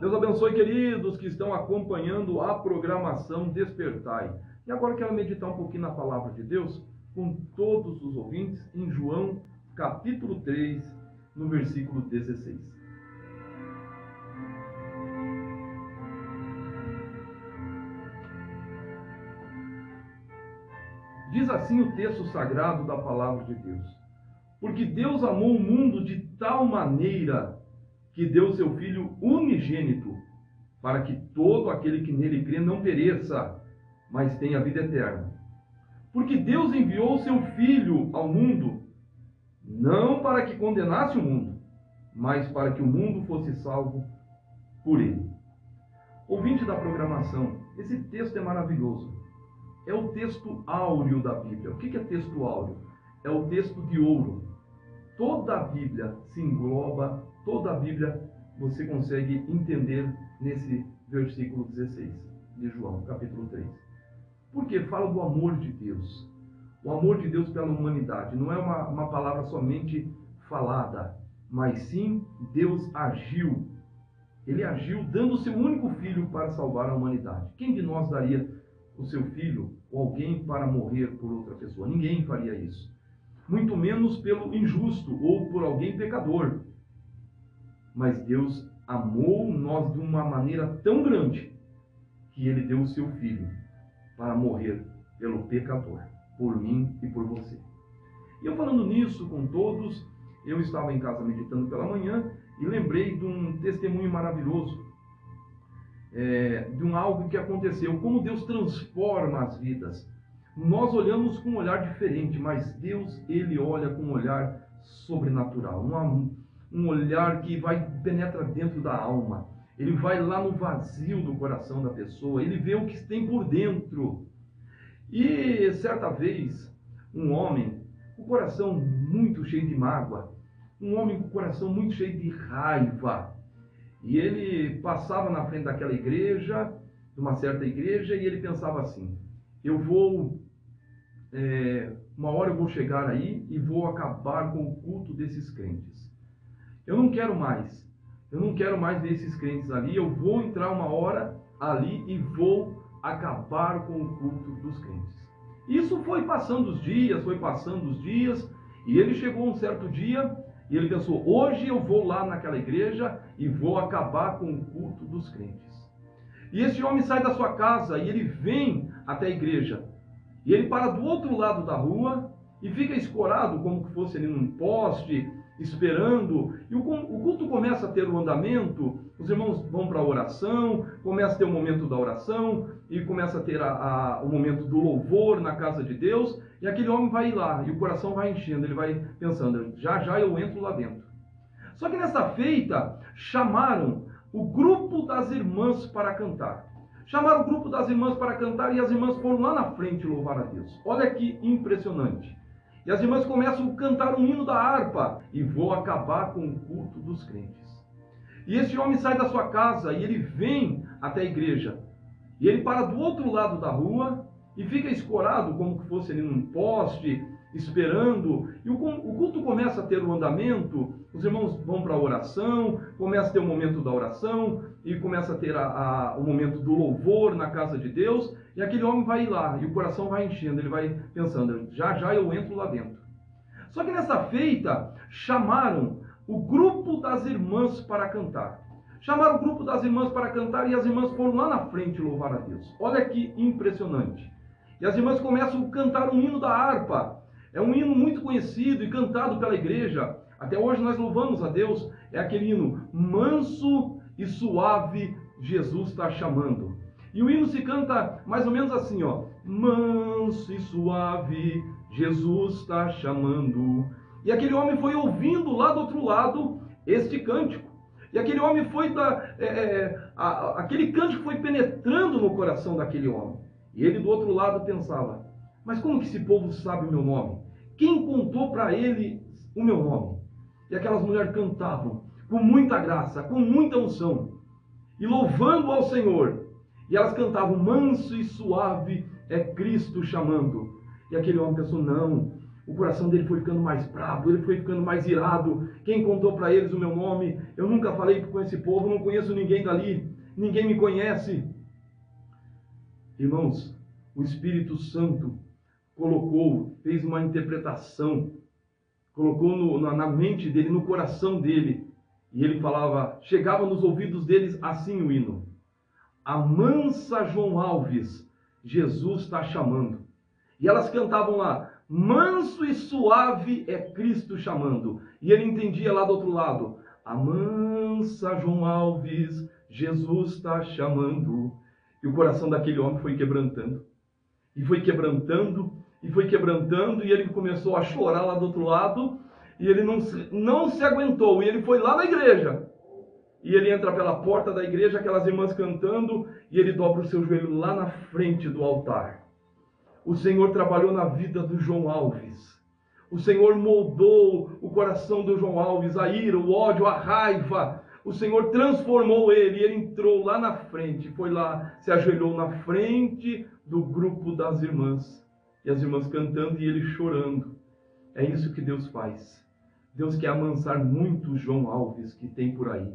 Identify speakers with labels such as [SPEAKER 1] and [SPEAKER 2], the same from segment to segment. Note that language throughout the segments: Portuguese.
[SPEAKER 1] Deus abençoe, queridos que estão acompanhando a programação Despertai. E agora quero meditar um pouquinho na palavra de Deus com todos os ouvintes em João, capítulo 3, no versículo 16. Diz assim o texto sagrado da palavra de Deus: porque Deus amou o mundo de tal maneira que deu seu Filho unigênito, para que todo aquele que nele crê não pereça, mas tenha vida eterna. Porque Deus enviou seu Filho ao mundo, não para que condenasse o mundo, mas para que o mundo fosse salvo por ele. Ouvinte da programação, esse texto é maravilhoso. É o texto áureo da Bíblia. O que é texto áureo? É o texto de ouro. Toda a Bíblia se engloba, toda a Bíblia você consegue entender nesse versículo 16 de João, capítulo 3. Porque fala do amor de Deus. O amor de Deus pela humanidade. Não é uma palavra somente falada, mas sim Deus agiu. Ele agiu dando o seu único filho para salvar a humanidade. Quem de nós daria o seu filho ou alguém para morrer por outra pessoa? Ninguém faria isso. Muito menos pelo injusto ou por alguém pecador. Mas Deus amou nós de uma maneira tão grande que ele deu o seu filho para morrer pelo pecador, por mim e por você. E eu falando nisso com todos, eu estava em casa meditando pela manhã e lembrei de um testemunho maravilhoso, de algo que aconteceu, como Deus transforma as vidas. Nós olhamos com um olhar diferente, mas Deus, ele olha com um olhar sobrenatural, um olhar que penetra dentro da alma. Ele vai lá no vazio do coração da pessoa, ele vê o que tem por dentro. E certa vez, um homem, com o coração muito cheio de mágoa, um homem com o coração muito cheio de raiva, e ele passava na frente daquela igreja, de uma certa igreja, e ele pensava assim: uma hora eu vou chegar aí e vou acabar com o culto desses crentes. Eu não quero mais ver esses crentes ali, eu vou entrar uma hora ali e vou acabar com o culto dos crentes. Isso foi passando os dias, e ele chegou um certo dia, e ele pensou: hoje eu vou lá naquela igreja e vou acabar com o culto dos crentes. E esse homem sai da sua casa e ele vem até a igreja. E ele para do outro lado da rua e fica escorado, como que fosse ali num poste, esperando. E o culto começa a ter o andamento, os irmãos vão para a oração, começa a ter o momento da oração, e começa a ter o momento do louvor na casa de Deus, e aquele homem vai lá, e o coração vai enchendo, ele vai pensando: já já eu entro lá dentro. Só que nessa feita, chamaram o grupo das irmãs para cantar. Chamaram o grupo das irmãs para cantar e as irmãs foram lá na frente louvar a Deus. Olha que impressionante. E as irmãs começam a cantar um hino da harpa: e vou acabar com o culto dos crentes. E esse homem sai da sua casa e ele vem até a igreja. E ele para do outro lado da rua e fica escorado, como que fosse ali num poste, esperando. E o culto começa a ter o andamento, os irmãos vão para a oração, começa a ter o momento da oração, e começa a ter o momento do louvor na casa de Deus, e aquele homem vai lá, e o coração vai enchendo, ele vai pensando: já já eu entro lá dentro. Só que nessa feita, chamaram o grupo das irmãs para cantar. Chamaram o grupo das irmãs para cantar e as irmãs foram lá na frente louvar a Deus. Olha que impressionante. E as irmãs começam a cantar um hino da harpa. É um hino muito conhecido e cantado pela igreja. Até hoje nós louvamos a Deus. É aquele hino: manso e suave, Jesus está chamando. E o hino se canta mais ou menos assim, ó: manso e suave, Jesus está chamando. E aquele homem foi ouvindo lá do outro lado este cântico. E aquele homem aquele cântico foi penetrando no coração daquele homem. E ele do outro lado pensava: mas como que esse povo sabe o meu nome? Quem contou para ele o meu nome? E aquelas mulheres cantavam com muita graça, com muita unção, e louvando ao Senhor. E elas cantavam: manso e suave é Cristo chamando. E aquele homem pensou: não, O coração dele foi ficando mais bravo, ele foi ficando mais irado. Quem contou para eles o meu nome? Eu nunca falei com esse povo, não conheço ninguém dali, ninguém me conhece. Irmãos, o Espírito Santo fez uma interpretação, colocou na mente dele, no coração dele, e ele falava, chegava nos ouvidos deles assim o hino: amansa João Alves, Jesus está chamando. E elas cantavam lá, manso e suave é Cristo chamando. E ele entendia lá do outro lado, amansa João Alves, Jesus está chamando. E o coração daquele homem foi quebrantando. E foi quebrantando, e foi quebrantando, e ele começou a chorar lá do outro lado, e ele não se aguentou, e ele foi lá na igreja. E ele entra pela porta da igreja, aquelas irmãs cantando, e ele dobra o seu joelho lá na frente do altar. O Senhor trabalhou na vida do João Alves. O Senhor moldou o coração do João Alves, a ira, o ódio, a raiva. O Senhor transformou ele, e ele entrou lá na frente, foi lá, se ajoelhou na frente do grupo das irmãs. E as irmãs cantando e ele chorando. É isso que Deus faz. Deus quer amansar muitos João Alves que tem por aí.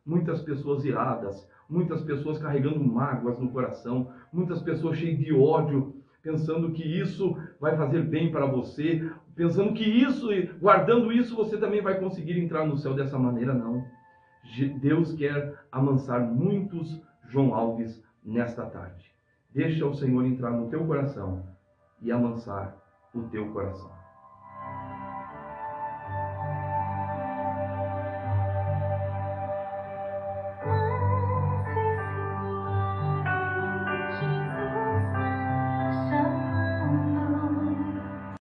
[SPEAKER 1] Muitas pessoas iradas, muitas pessoas carregando mágoas no coração, muitas pessoas cheias de ódio, pensando que isso vai fazer bem para você, pensando que isso, guardando isso, você também vai conseguir entrar no céu dessa maneira. Não. Deus quer amansar muitos João Alves nesta tarde. Deixa o Senhor entrar no teu coração e amansar o teu coração.